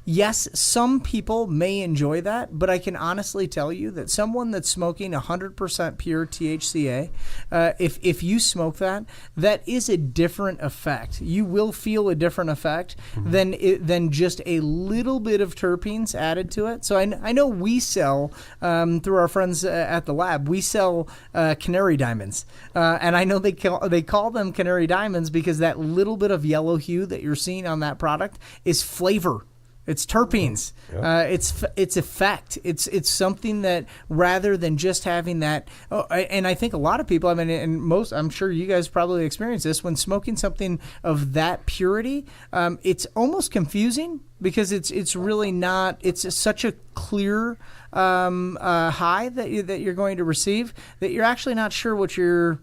Yes, some people may enjoy that, but I can honestly tell you that someone that's smoking 100% pure THCA, if you smoke that is a different effect. You will feel a different effect than just a little bit of terpenes added to it. So I know we sell, through our friends at the lab, we sell canary diamonds. And I know they call them canary diamonds because that little bit of yellow hue that you're seeing on that product is flavor. It's terpenes. It's effect. It's something that rather than just having that. And I think a lot of people, I'm sure you guys probably experience this when smoking something of that purity. It's almost confusing because it's really not. It's such a clear high that you're going to receive that you're actually not sure what you're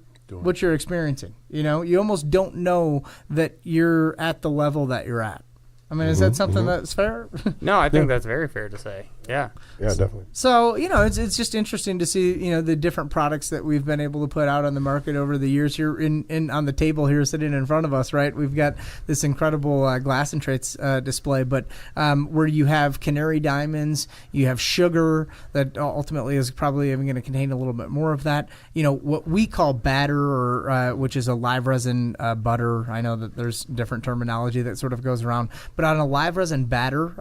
experiencing. You almost don't know that you're at the level that you're at. Is that something that's fair? No, I think that's very fair to say. Yeah. Yeah, definitely. So, it's just interesting to see, the different products that we've been able to put out on the market over the years here in on the table here sitting in front of us, right? We've got this incredible glass and traits display, but where you have canary diamonds, you have sugar that ultimately is probably even going to contain a little bit more of that. What we call batter, or which is a live resin butter. I know that there's different terminology that sort of goes around, but on a live resin batter,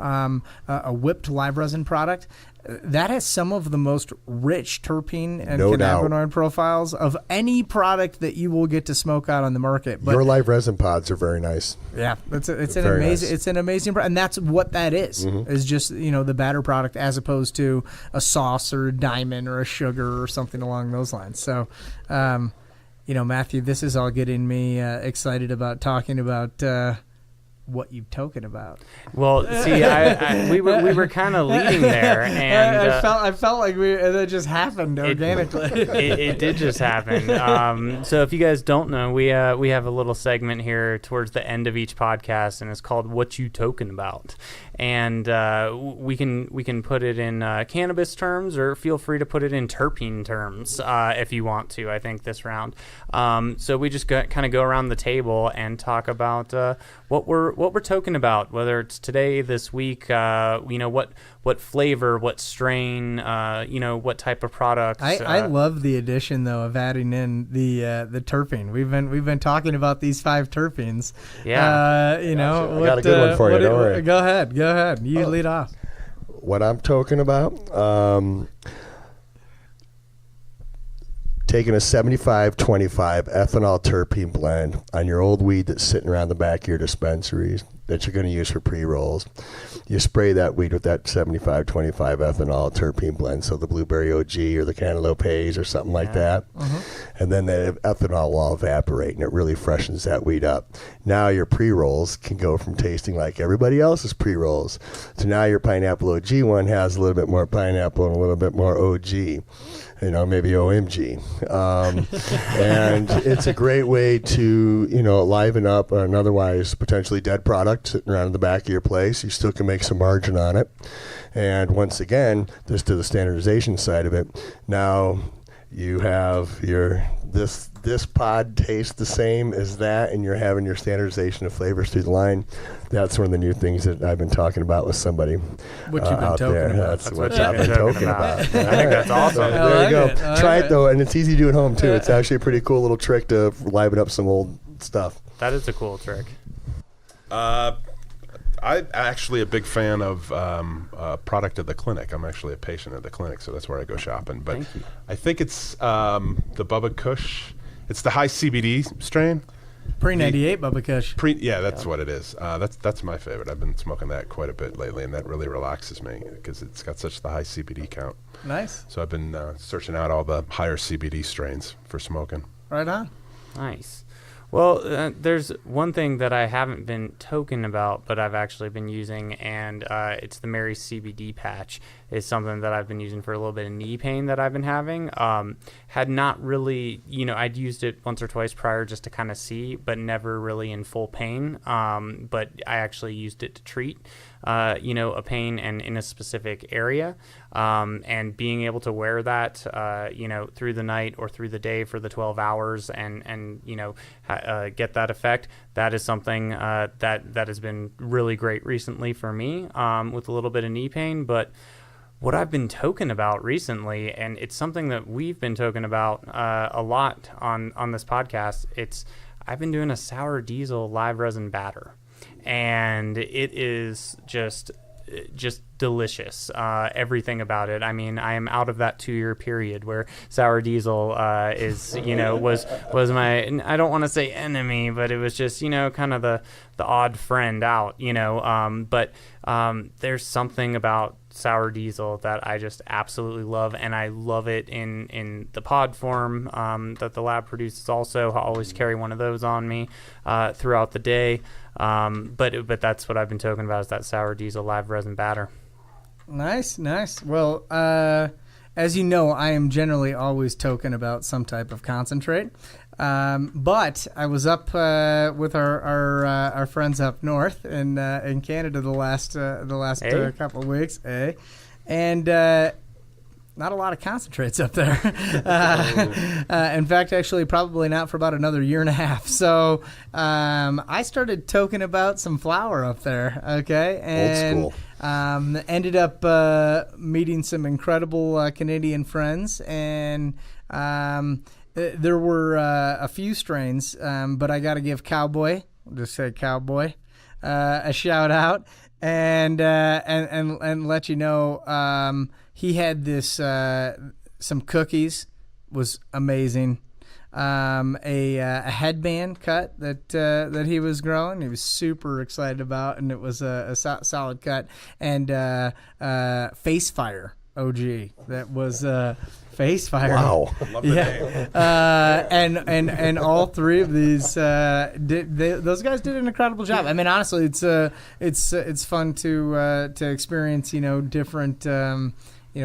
a whipped live resin product, that has some of the most rich terpene and cannabinoid profiles of any product that you will get to smoke out on the market. But your live resin pods are very nice. Yeah, it's an amazing, and that's what that is. Is just the batter product as opposed to a sauce or a diamond or a sugar or something along those lines. So, Matthew, this is all getting me excited about talking about. What you token about? Well, see, we were kind of leading there, and I felt like that just happened organically. It did just happen. So if you guys don't know, we have a little segment here towards the end of each podcast, and it's called "What You Token About." And we can put it in cannabis terms, or feel free to put it in terpene terms if you want to. I think this round. So we just kind of go around the table and talk about what we're talking about, whether it's today, this week, what flavor, what strain, what type of products. I love the addition though of adding in the terpene. We've been talking about these 5 terpenes. Yeah. I got a good one for you. Don't worry. Go ahead. You lead off. What I'm talking about. Taking a 75-25 ethanol terpene blend on your old weed that's sitting around the back of your dispensaries that you're going to use for pre-rolls. You spray that weed with that 75-25 ethanol terpene blend, so the blueberry OG or the cantaloupe haze or something like that. And then the ethanol will all evaporate, and it really freshens that weed up. Now your pre-rolls can go from tasting like everybody else's pre-rolls to now your pineapple OG one has a little bit more pineapple and a little bit more OG. Maybe OMG. And it's a great way to, liven up an otherwise potentially dead product sitting around in the back of your place. You still can make some margin on it. And once again, just to the standardization side of it, now you have your this pod tastes the same as that, and you're having your standardization of flavors through the line. That's one of the new things that I've been talking about with somebody What you've been out talking there. about. That's what I've been talking about. I think that's awesome. There you go. I Try like it though, and it's easy to do at home too. It's actually a pretty cool little trick to liven up some old stuff. That is a cool trick. I'm actually a big fan of product of the clinic. I'm actually a patient at the clinic, so that's where I go shopping. But Thank you. I think it's the Bubba Kush. It's the high CBD strain. Pre-98 Bubba Kush. Yeah, that's what it is. That's my favorite. I've been smoking that quite a bit lately, and that really relaxes me because it's got such the high CBD count. Nice. So I've been searching out all the higher CBD strains for smoking. Right on. Nice. Well, there's one thing that I haven't been token about, but I've actually been using, and it's the Mary CBD patch. It's something that I've been using for a little bit of knee pain that I've been having. Had not really, I'd used it once or twice prior just to kind of see, but never really in full pain. But I actually used it to treat, a pain and in a specific area. And being able to wear that, through the night or through the day for the 12 hours and get that effect, that is something that has been really great recently for me with a little bit of knee pain. But what I've been token about recently, and it's something that we've been token about a lot on this podcast, I've been doing a sour diesel live resin batter, and it is just delicious. Everything about it. I mean, I am out of that 2-year period where sour diesel was my, I don't want to say enemy, but it was just, kind of the odd friend out, but there's something about sour diesel that I just absolutely love, and I love it in the pod form that the lab produces also. I always carry one of those on me throughout the day. But that's what I've been talking about, is that sour diesel live resin batter. Nice. Well, as you know, I am generally always token about some type of concentrate. But I was up with our friends up north in Canada the last couple of weeks, and not a lot of concentrates up there. In fact, actually, probably not for about another year and a half. So I started toking about some flower up there, okay? And old school. Ended up meeting some incredible Canadian friends, and there were a few strains, but I got to give Cowboy, I'll just say Cowboy, a shout out, and let you know. He had this some cookies, was amazing. A headband cut that he was growing. He was super excited about, and it was a solid cut. And Face Fire OG, that was Face Fire. Wow. Love the name. And all three of these those guys did an incredible job. I mean, honestly, it's fun to experience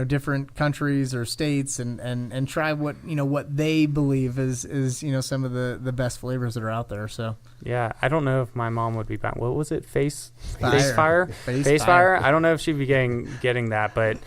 different countries or states and try what they believe is some of the best flavors that are out there. So Yeah, I don't know if my mom would be back. What was it? Face Fire. Fire. I don't know if she'd be getting that, but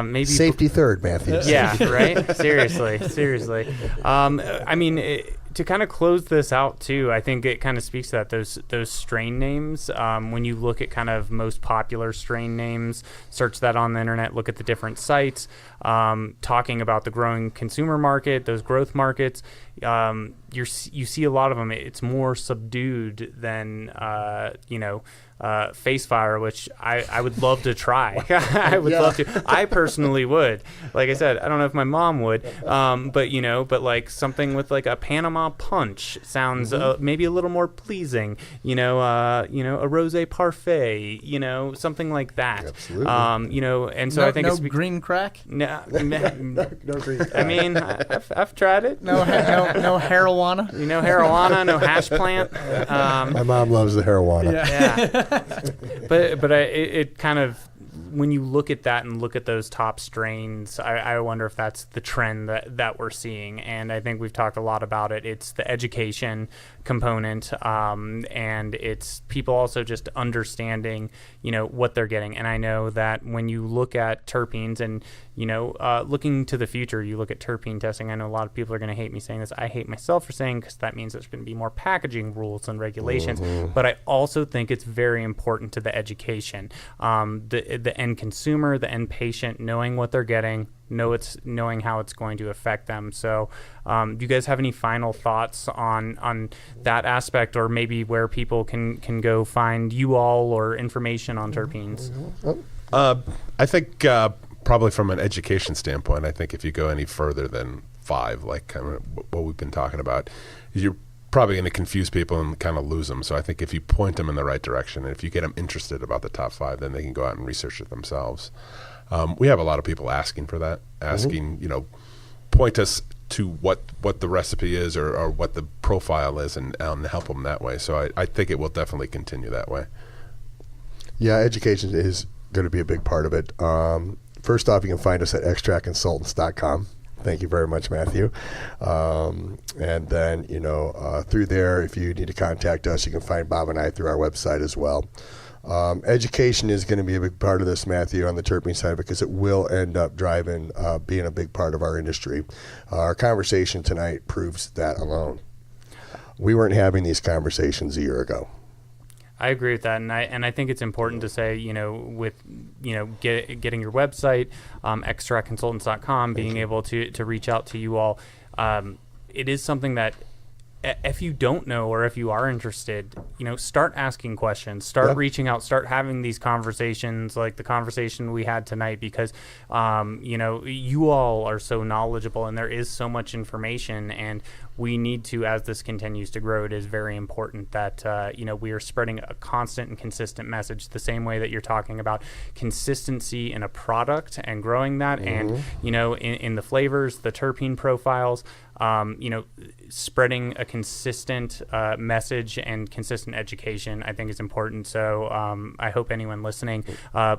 maybe Safety third, Matthew. Yeah, right? Seriously. I mean, to kind of close this out too, I think it kind of speaks to that, those strain names. When you look at kind of most popular strain names, search that on the internet, look at the different sites, talking about the growing consumer market, those growth markets. You see a lot of them. It's more subdued than Face Fire, which I would love to try. I would love to. I personally would. Like I said, I don't know if my mom would, but like something with like a Panama Punch sounds maybe a little more pleasing. A rosé parfait. Something like that. Absolutely. And so I think it's green crack. No, No green. I mean, I've tried it. No marijuana. Marijuana, no hash plant. My mom loves the marijuana. Yeah. But it kind of, when you look at that and look at those top strains, I wonder if that's the trend that we're seeing. And I think we've talked a lot about it. It's the education component, and it's people also just understanding, what they're getting. And I know that when you look at terpenes and, looking to the future, you look at terpene testing. I know a lot of people are going to hate me saying this. I hate myself for saying, because that means there's going to be more packaging rules and regulations. But I also think it's very important to the education, the end consumer, the end patient, knowing what they're getting, knowing how it's going to affect them. So do you guys have any final thoughts on that aspect, or maybe where people can go find you all or information on terpenes? I think probably from an education standpoint, I think if you go any further than 5, like kind of what we've been talking about, you're probably going to confuse people and kind of lose them. So I think if you point them in the right direction, and if you get them interested about the top 5, then they can go out and research it themselves. We have a lot of people asking for that, point us to what the recipe is or what the profile is, and help them that way. So I think it will definitely continue that way. Yeah, education is going to be a big part of it. First off, you can find us at extractconsultants.com. Thank you very much, Matthew. And then, through there, if you need to contact us, you can find Bob and I through our website as well. Education is going to be a big part of this, Matthew, on the terpene side, because it will end up driving, being a big part of our industry. Our conversation tonight proves that alone. We weren't having these conversations a year ago. I agree with that, and I think it's important to say, with getting your website, extractconsultants.com, being able to reach out to you all, it is something that, if you don't know, or if you are interested, start asking questions, start reaching out, start having these conversations like the conversation we had tonight, because, you all are so knowledgeable and there is so much information, and we need to, as this continues to grow, it is very important that, we are spreading a constant and consistent message, the same way that you're talking about consistency in a product and growing that, and, in the flavors, the terpene profiles, spreading a consistent message and consistent education, I think is important. So I hope anyone listening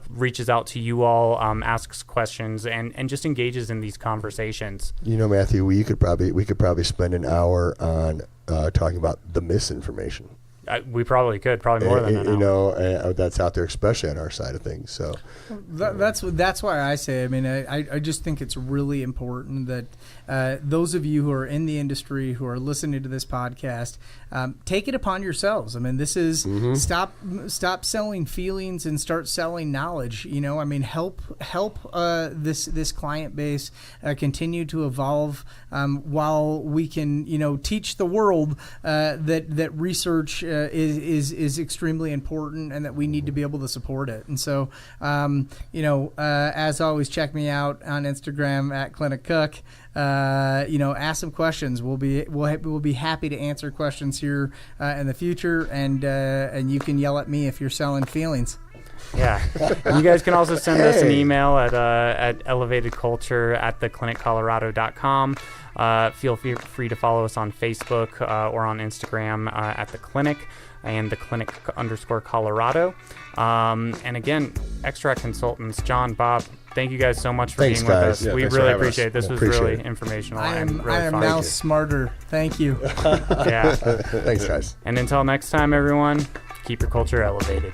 reaches out to you all, asks questions, and just engages in these conversations. Matthew, we could probably spend an hour on talking about the misinformation. We probably could, more than an hour. That's out there, especially on our side of things. So that's why I say, I just think it's really important that those of you who are in the industry, who are listening to this podcast, take it upon yourselves. This is stop selling feelings and start selling knowledge. Help this client base continue to evolve, while we can teach the world that research is extremely important, and that we need to be able to support it. And so, as always, check me out on Instagram at Clinic Cook. Ask some questions. We'll be happy to answer questions here in the future, and you can yell at me if you're selling feelings. Yeah. And you guys can also send us an email at elevatedculture@thecliniccolorado.com. Feel free to follow us on Facebook or on Instagram at The Clinic and The Clinic _Colorado. And again, Extract Consultants, John, Bob, thank you guys so much for being with us. Yeah, we really appreciate it. This was really informational. I am really fun. now smarter. Thank you. Yeah. Thanks, guys. And until next time, everyone, keep your culture elevated.